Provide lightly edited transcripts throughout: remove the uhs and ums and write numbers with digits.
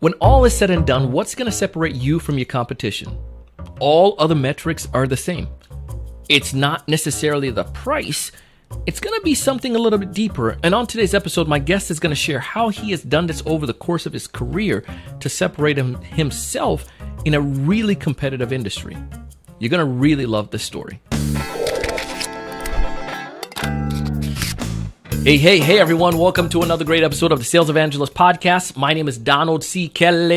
When all is said and done, what's going to separate you from your competition? All other metrics are the same. It's not necessarily the price. It's going to be something a little bit deeper. And on today's episode, my guest is going to share how he has done this over the course of his career to separate himself in a really competitive industry. You're going to really love this story. Hey, everyone. Welcome to another great episode of the Sales Evangelist podcast. My name is Donald C. Kelly,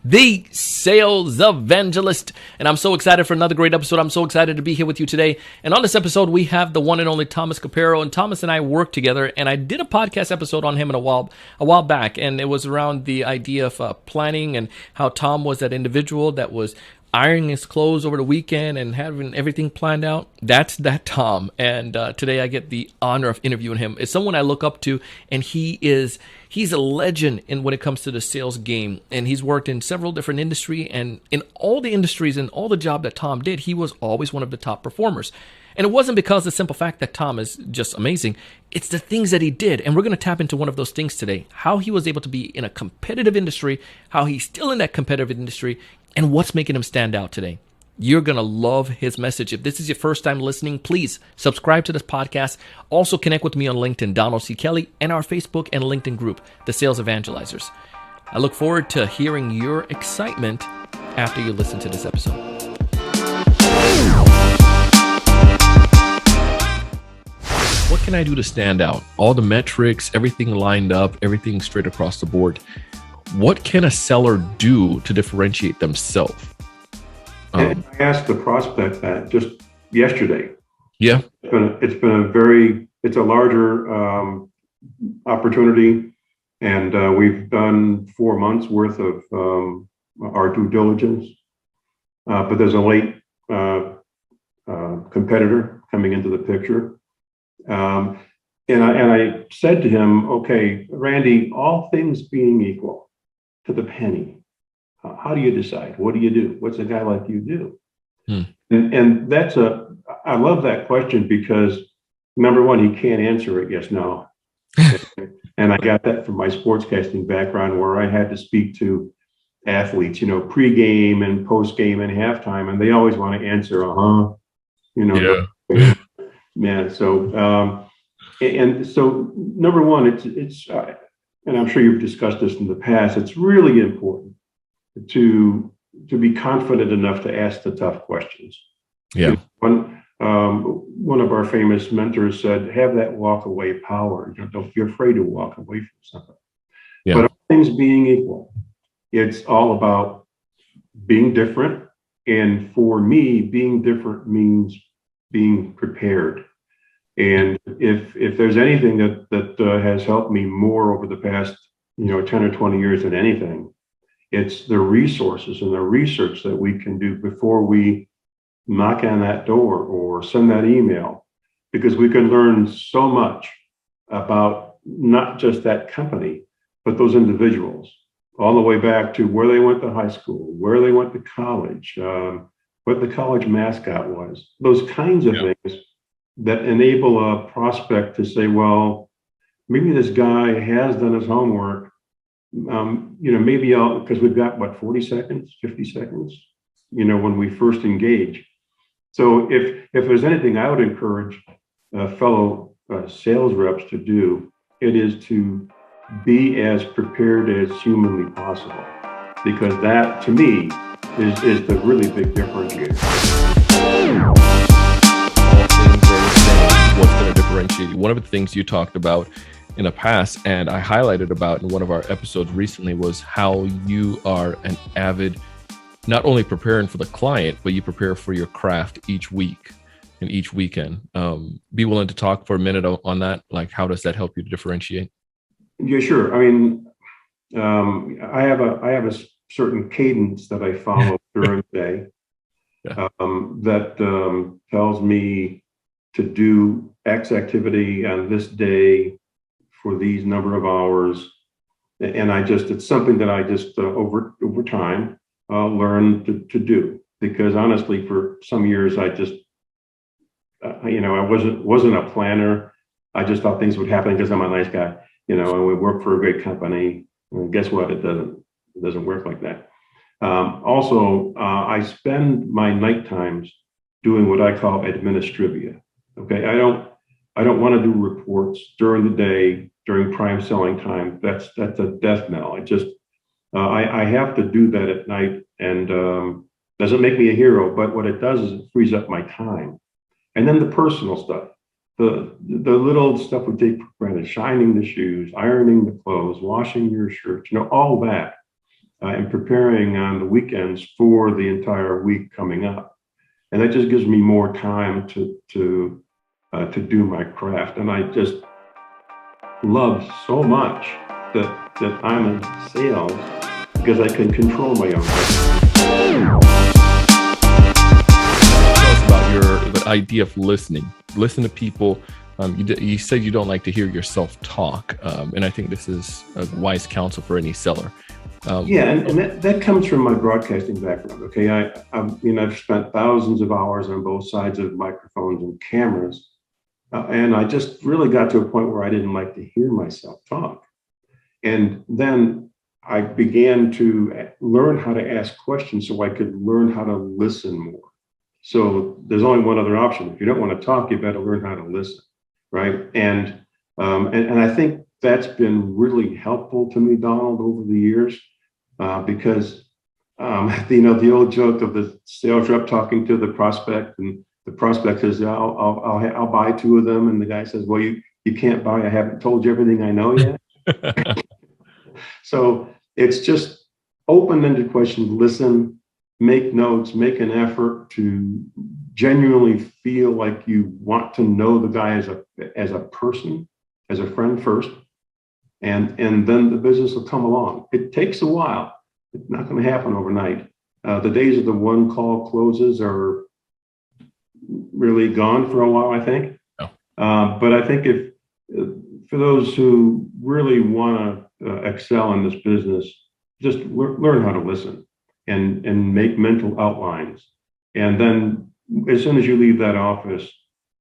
the Sales Evangelist, and I'm so excited for another great episode. I'm so excited to be here with you today. And on this episode, we have the one and only Thomas Capraro, and Thomas and I worked together, and I did a podcast episode on him a while back, and it was around the idea of planning and how Tom was that individual that was ironing his clothes over the weekend and having everything planned out. That's that Tom. And today I get the honor of interviewing him. It's someone I look up to, and he's a legend when it comes to the sales game. And he's worked in several different industries, and in all the industries and all the job that Tom did, he was always one of the top performers. And it wasn't because of the simple fact that Tom is just amazing. It's the things that he did. And we're going to tap into one of those things today. How he was able to be in a competitive industry, how he's still in that competitive industry, and what's making him stand out today. You're going to love his message. If this is your first time listening, please subscribe to this podcast. Also connect with me on LinkedIn, Donald C. Kelly, and our Facebook and LinkedIn group, The Sales Evangelizers. I look forward to hearing your excitement after you listen to this episode. What can I do to stand out? All the metrics, everything lined up, everything straight across the board. What can a seller do to differentiate themselves? I asked the prospect that just yesterday. Yeah. It's a larger opportunity, and we've done 4 months worth of our due diligence, but there's a late competitor coming into the picture. And I said to him, okay, Randy, all things being equal to the penny, how do you decide? What do you do? What's a guy like you do? And I love that question because number one, he can't answer it yes, no. And I got that from my sportscasting background where I had to speak to athletes, pregame and postgame and halftime, and they always want to answer, Yeah. So, and so number one, it's and I'm sure you've discussed this in the past, it's really important to be confident enough to ask the tough questions. Yeah. One of our famous mentors said, have that walk away power. Don't be afraid to walk away from something. Yeah. But all things being equal, it's all about being different. And for me, being different means being prepared. And if there's anything that has helped me more over the past 10 or 20 years than anything, it's the resources and the research that we can do before we knock on that door or send that email, because we can learn so much about not just that company, but those individuals, all the way back to where they went to high school, where they went to college, what the college mascot was, those kinds of things that enable a prospect to say, well, maybe this guy has done his homework. Maybe because we've got 40 seconds, 50 seconds, when we first engage. So if there's anything I would encourage fellow sales reps to do, it is to be as prepared as humanly possible, because that to me is the really big differentiator. What's going to differentiate you? One of the things you talked about in the past, and I highlighted about in one of our episodes recently, was how you are an avid, not only preparing for the client, but you prepare for your craft each week and each weekend. Be willing to talk for a minute on that? Like, how does that help you to differentiate? Yeah, sure. I mean, I have a certain cadence that I follow during the day that tells me to do X activity on this day for these number of hours. And it's something that I just over time learned to do, because honestly, for some years, I just, I wasn't a planner. I just thought things would happen because I'm a nice guy, and we work for a great company. And guess what? It doesn't work like that. Also, I spend my night times doing what I call administrivia. Okay, I don't want to do reports during the day during prime selling time. That's a death knell. I have to do that at night, and doesn't make me a hero. But what it does is it frees up my time, and then the personal stuff, the little stuff we take for granted: shining the shoes, ironing the clothes, washing your shirts, all that. And preparing on the weekends for the entire week coming up, and that just gives me more time to do my craft. And I just love so much that I'm in sales because I can control my own destiny. Tell us about the idea of listening. Listen to people. You said you don't like to hear yourself talk, and I think this is a wise counsel for any seller. And that comes from my broadcasting background. Okay, I've spent thousands of hours on both sides of microphones and cameras, and I just really got to a point where I didn't like to hear myself talk. And then I began to learn how to ask questions so I could learn how to listen more. So there's only one other option: if you don't want to talk, you better learn how to listen, right? And I think that's been really helpful to me, Donald, over the years. Because the old joke of the sales rep talking to the prospect, and the prospect says, I'll buy 2 of them, and the guy says, well, you can't buy, I haven't told you everything I know yet. So it's just open-ended questions. Listen, make notes, make an effort to genuinely feel like you want to know the guy as a person, as a friend first. And then the business will come along. It takes a while. It's not going to happen overnight. The days of the one call closes are really gone for a while, I think. Oh. But I think if for those who really want to excel in this business, just learn how to listen and make mental outlines. And then as soon as you leave that office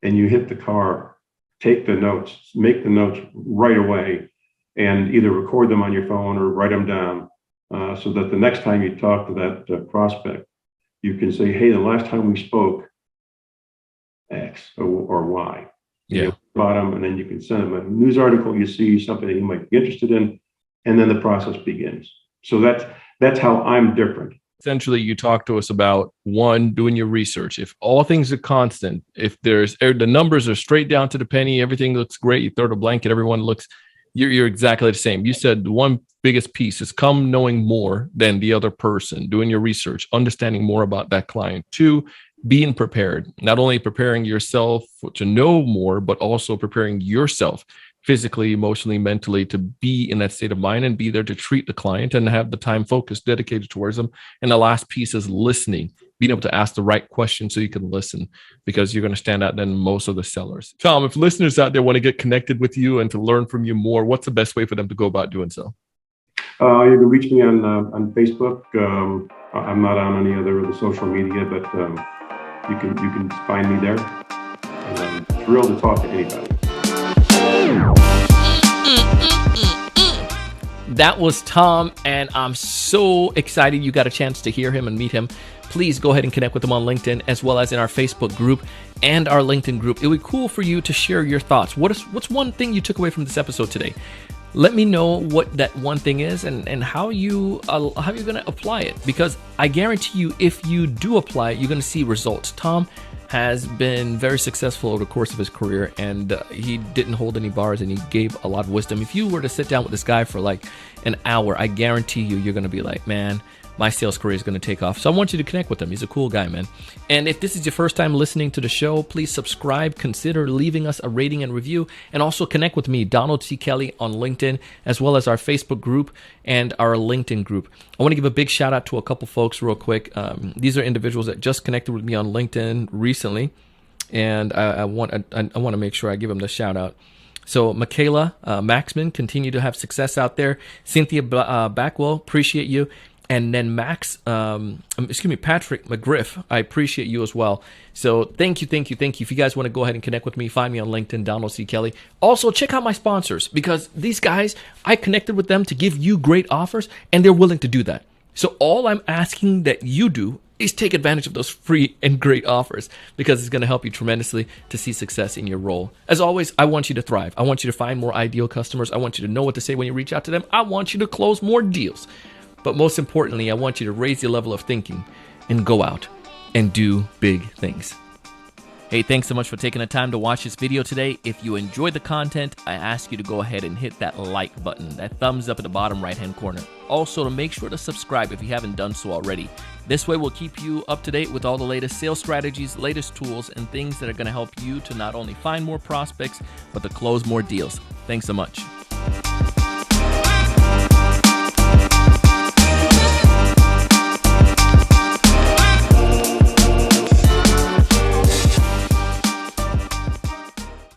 and you hit the car, take the notes, make the notes right away, and either record them on your phone or write them down, so that the next time you talk to that prospect, you can say, hey, the last time we spoke, X or Y. Yeah. About them, and then you can send them a news article you see, something that you might be interested in, and then the process begins. So that's how I'm different. Essentially, you talk to us about, one, doing your research. If all things are constant, if the numbers are straight down to the penny, everything looks great, you throw the blanket, everyone looks, you're exactly the same. You said the one biggest piece is come knowing more than the other person, doing your research, understanding more about that client. 2, being prepared, not only preparing yourself to know more, but also preparing yourself physically, emotionally, mentally to be in that state of mind and be there to treat the client and have the time focus dedicated towards them. And the last piece is listening, being able to ask the right questions so you can listen, because you're going to stand out than most of the sellers. Tom, if listeners out there want to get connected with you and to learn from you more, what's the best way for them to go about doing so? You can reach me on Facebook. I'm not on any other of the social media, but you can find me there. And I'm thrilled to talk to anybody. That was Tom, and I'm so excited you got a chance to hear him and meet him. Please go ahead and connect with him on LinkedIn, as well as in our Facebook group and our LinkedIn group. It would be cool for you to share your thoughts. What's one thing you took away from this episode today? Let me know what that one thing is and how you're going to apply it, because I guarantee you, if you do apply it, you're going to see results. Tom has been very successful over the course of his career, and he didn't hold any bars, and he gave a lot of wisdom. If you were to sit down with this guy for like an hour, I guarantee you're going to be like, man, my sales career is going to take off. So I want you to connect with him. He's a cool guy, man. And if this is your first time listening to the show, please subscribe, consider leaving us a rating and review, and also connect with me, Donald C. Kelly, on LinkedIn, as well as our Facebook group and our LinkedIn group. I want to give a big shout out to a couple folks real quick. These are individuals that just connected with me on LinkedIn recently, and I want to make sure I give them the shout out. So Michaela Maxman, continue to have success out there. Cynthia Backwell, appreciate you. And then Patrick McGriff, I appreciate you as well. So thank you. If you guys want to go ahead and connect with me, find me on LinkedIn, Donald C. Kelly. Also, check out my sponsors, because these guys, I connected with them to give you great offers, and they're willing to do that. So all I'm asking that you do is take advantage of those free and great offers, because it's going to help you tremendously to see success in your role. As always, I want you to thrive. I want you to find more ideal customers. I want you to know what to say when you reach out to them. I want you to close more deals. But most importantly, I want you to raise your level of thinking and go out and do big things. Hey, thanks so much for taking the time to watch this video today. If you enjoyed the content, I ask you to go ahead and hit that like button, that thumbs up at the bottom right-hand corner. Also, to make sure to subscribe if you haven't done so already. This way, we'll keep you up to date with all the latest sales strategies, latest tools, and things that are going to help you to not only find more prospects, but to close more deals. Thanks so much.